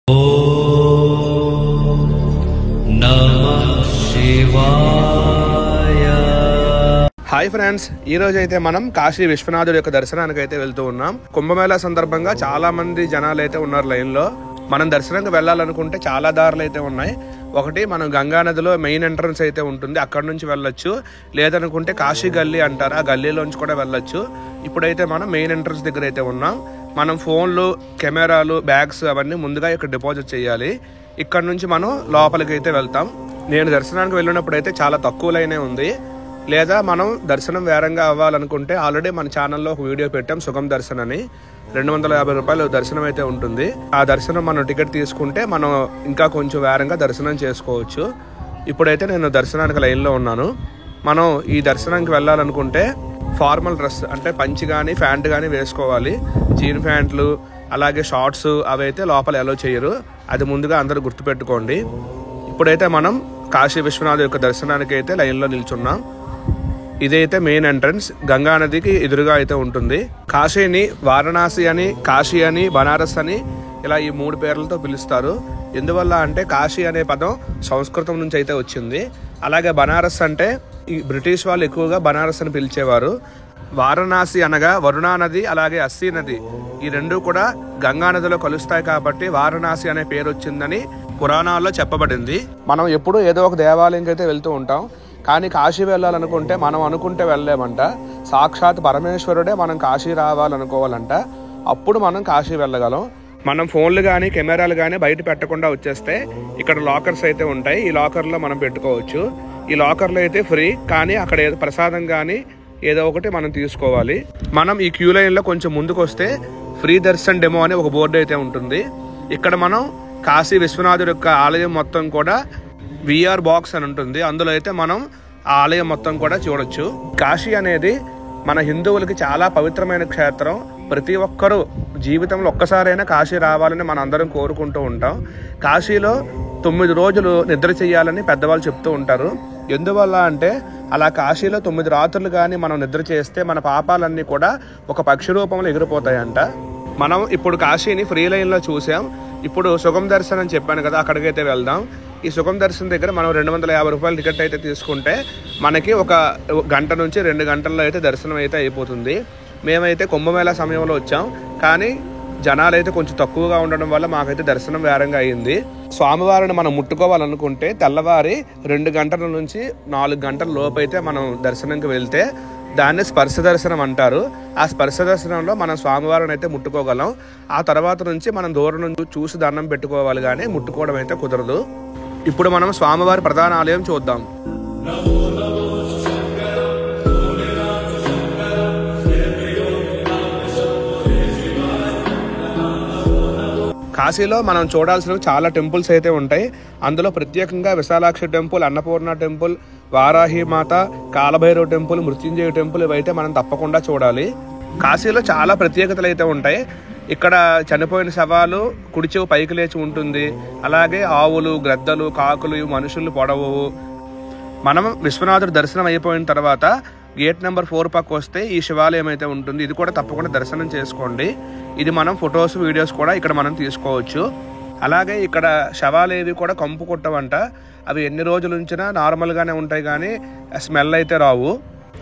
Hi friends, ఈ రోజు అయితే మనం కాశీ విశ్వనాథుడి యొక్క దర్శనానికి అయితే వెళ్తూ ఉన్నాం. కుంభమేళా సందర్భంగా చాలా మంది జనాలు అయితే ఉన్నారు లైన్ లో. మనం దర్శనంకి వెళ్ళాలనుకుంటే చాలా దారులు అయితే ఉన్నాయి. ఒకటి, మనం గంగా నదిలో మెయిన్ ఎంట్రన్స్ అయితే ఉంటుంది, అక్కడ నుంచి వెళ్ళొచ్చు. లేదనుకుంటే కాశీ గల్లీ అంటారు, ఆ గల్లీలోంచి కూడా వెళ్ళొచ్చు. ఇప్పుడైతే మనం మెయిన్ ఎంట్రన్స్ దగ్గర అయితే ఉన్నాం. మనం ఫోన్లు, కెమెరాలు, బ్యాగ్స్ అవన్నీ ముందుగా ఇక్కడ డిపాజిట్ చేయాలి. ఇక్కడ నుంచి మనం లోపలికి అయితే వెళ్తాం. నేను దర్శనానికి వెళ్ళినప్పుడు అయితే చాలా తక్కువ లైనే ఉంది. లేదా మనం దర్శనం వేరంగా అవ్వాలనుకుంటే ఆల్రెడీ మన ఛానల్లో ఒక వీడియో పెట్టాం, సుగం దర్శనం అని. 250 రూపాయలు దర్శనం అయితే ఉంటుంది. ఆ దర్శనం మనం టికెట్ తీసుకుంటే మనం ఇంకా కొంచెం వేరంగా దర్శనం చేసుకోవచ్చు. ఇప్పుడైతే నేను దర్శనానికి లైన్లో ఉన్నాను. మనం ఈ దర్శనానికి వెళ్ళాలనుకుంటే ఫార్మల్ డ్రెస్ అంటే పంచి కానీ ప్యాంట్ కానీ వేసుకోవాలి. జీన్ ప్యాంట్లు అలాగే షార్ట్స్ అవైతే లోపల అలో చేయరు, అది ముందుగా అందరూ గుర్తుపెట్టుకోండి. ఇప్పుడైతే మనం కాశీ విశ్వనాథ్ యొక్క దర్శనానికి అయితే లైన్లో నిల్చున్నాం. ఇదైతే మెయిన్ ఎంట్రన్స్, గంగా నదికి ఎదురుగా అయితే ఉంటుంది. కాశీని వారణాసి అని, కాశీ అని, బనారస్ అని ఇలా ఈ 3 పేర్లతో పిలుస్తారు. ఎందువల్ల అంటే కాశీ అనే పదం సంస్కృతం నుంచి అయితే వచ్చింది. అలాగే బనారస్ అంటే ఈ బ్రిటిష్ వాళ్ళు ఎక్కువగా బనారస్ అని పిలిచేవారు. వారణాసి అనగా వరుణా నది అలాగే అస్సీ నది, ఈ రెండు కూడా గంగా నదిలో కలుస్తాయి కాబట్టి వారణాసి అనే పేరు వచ్చిందని పురాణాల్లో చెప్పబడింది. మనం ఎప్పుడు ఏదో ఒక దేవాలయంకి అయితే వెళ్తూ ఉంటాం, కానీ కాశీ వెళ్ళాలనుకుంటే మనం అనుకుంటే వెళ్ళలేమంట. సాక్షాత్ పరమేశ్వరుడే మనం కాశీ రావాలనుకోవాలంట, అప్పుడు మనం కాశీ వెళ్ళగలం. మనం ఫోన్లు కానీ కెమెరాలు కానీ బయట పెట్టకుండా వచ్చేస్తే ఇక్కడ లాకర్స్ అయితే ఉంటాయి, ఈ లాకర్లో మనం పెట్టుకోవచ్చు. ఈ లాకర్లో అయితే ఫ్రీ, కానీ అక్కడ ఏదో ప్రసాదం కానీ ఏదో ఒకటి మనం తీసుకోవాలి. మనం ఈ క్యూ లైన్లో కొంచెం ముందుకు వస్తే ఫ్రీ దర్శన్ డెమో అని ఒక బోర్డు అయితే ఉంటుంది. ఇక్కడ మనం కాశీ విశ్వనాథుడి యొక్క ఆలయం మొత్తం కూడా విఆర్ బాక్స్ అని ఉంటుంది, అందులో అయితే మనం ఆ ఆలయం మొత్తం కూడా చూడొచ్చు. కాశీ అనేది మన హిందువులకి చాలా పవిత్రమైన క్షేత్రం. ప్రతి ఒక్కరూ జీవితంలో ఒక్కసారైనా కాశీ రావాలని మనం అందరం కోరుకుంటూ ఉంటాం. కాశీలో 9 రోజులు నిద్ర చేయాలని పెద్దవాళ్ళు చెప్తూ ఉంటారు. ఎందువల్ల అంటే అలా కాశీలో 9 రాత్రులు కానీ మనం నిద్ర చేస్తే మన పాపాలన్నీ కూడా ఒక పక్షి రూపంలో ఎగిరిపోతాయంట. మనం ఇప్పుడు కాశీని ఫ్రీ లైన్లో చూసాం. ఇప్పుడు సుగం దర్శనం చెప్పాను కదా, అక్కడికైతే వెళ్దాం. ఈ సుగం దర్శనం దగ్గర మనం 250 రూపాయల టికెట్ అయితే తీసుకుంటే మనకి 1 గంట నుంచి 2 గంటల్లో అయితే దర్శనం అయితే అయిపోతుంది. మేమైతే కుంభమేళా సమయంలో వచ్చాం, కానీ జనాలు అయితే కొంచెం తక్కువగా ఉండడం వల్ల మాకైతే దర్శనం వేరంగా అయింది. స్వామివారిని మనం ముట్టుకోవాలనుకుంటే తెల్లవారి 2 గంటల నుంచి 4 గంటల లోపు అయితే మనం దర్శనంకి వెళ్తే దాన్ని స్పర్శ దర్శనం అంటారు. ఆ స్పర్శ దర్శనంలో మనం స్వామివారిని అయితే ముట్టుకోగలం. ఆ తర్వాత నుంచి మనం దూరం నుంచి చూసి దండం పెట్టుకోవాలి, కానీ ముట్టుకోవడం అయితే కుదరదు. ఇప్పుడు మనం స్వామివారి ప్రధాన ఆలయం చూద్దాం. కాశీలో మనం చూడాల్సినవి చాలా టెంపుల్స్ అయితే ఉంటాయి. అందులో ప్రత్యేకంగా విశాలాక్షి టెంపుల్, అన్నపూర్ణ టెంపుల్, వారాహి మాత, కాలభైరవ టెంపుల్, మృత్యుంజయ టెంపుల్ ఇవైతే మనం తప్పకుండా చూడాలి. కాశీలో చాలా ప్రత్యేకతలు అయితే ఉంటాయి. ఇక్కడ చనిపోయిన శవాలు కుడి చెవు పైకి లేచి ఉంటుంది. అలాగే ఆవులు, గ్రద్దలు, కాకులు, మనుషులు పొడవు. మనం విశ్వనాథుడు దర్శనం అయిపోయిన తర్వాత గేట్ నెంబర్ 4 పక్క వస్తే ఈ శివాలయం అయితే ఉంటుంది. ఇది కూడా తప్పకుండా దర్శనం చేసుకోండి. ఇది మనం ఫొటోస్, వీడియోస్ కూడా ఇక్కడ మనం తీసుకోవచ్చు. అలాగే ఇక్కడ శవాలేవి కూడా కంపు కొట్టవంట. అవి ఎన్ని రోజుల నుంచినా నార్మల్గానే ఉంటాయి, కానీ స్మెల్ అయితే రావు.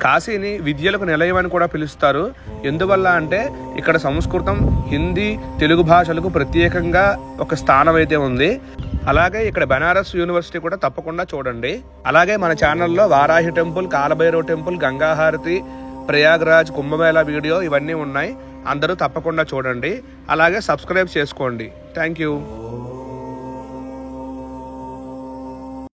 కాశీని విద్యలకు నిలయం అని కూడా పిలుస్తారు. ఎందువల్ల అంటే ఇక్కడ సంస్కృతం, హిందీ, తెలుగు భాషలకు ప్రత్యేకంగా ఒక స్థానం అయితే ఉంది. అలాగే ఇక్కడ బనారస్ యూనివర్సిటీ కూడా తప్పకుండా చూడండి. అలాగే మన ఛానల్లో Varahi temple, Kalabhairava temple, Gangaharati, Prayagraj, Kumbh Mela video ఇవన్నీ ఉన్నాయి. అందరూ తప్పకుండా చూడండి. అలాగే సబ్స్క్రైబ్ చేసుకోండి. Thank you.